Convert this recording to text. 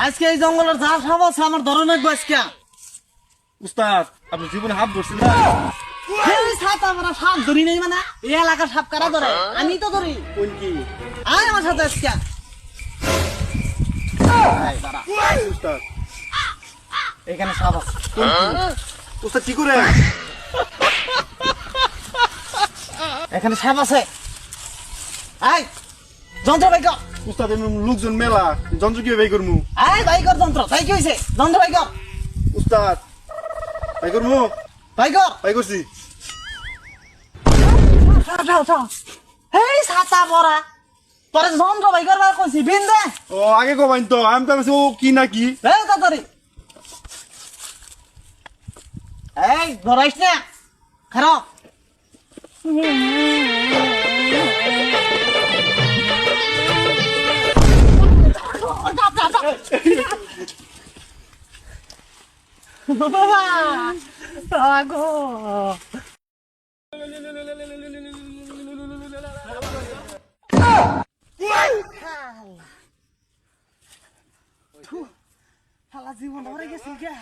আজকে এই জঙ্গলের যা সাপ আছে আমার ধরনের আজকে। উস্তাদ আপনি জীবনে হাত ধরছেন না? এই সাপ আমরা সাপ ধরি নাই মানে এই এলাকার সাপ কারা ধরে? আমি তো ধরি। কোন কি? আয় আমার সাথে আজকে। উস্তাদ এখানে সাপ আছে। উস্তাদ কি করে? এখানে সাপ আছে। আয় যন্ত্র বাই কর। উস্তাদ এমন লোকজন মেলা, যন্ত্র কিভাবে বের করমু? আয় বাই কর যন্ত্র। তাই কি হয়েছে? যন্ত্র বাই কর। উস্তাদ বাই করমু? বাই কর। বাই করছি। এই ছাতা পরা তোর যন্ত্র বাই করবার কইছি বিন্দে। ও আগে কবাইন তো, আমি তো ভাবছি ও কি না কি। এই তাড়াতাড়ি। এই ধরাইস না খারাপ। আগো শালা জীবন ধরে গেছি কে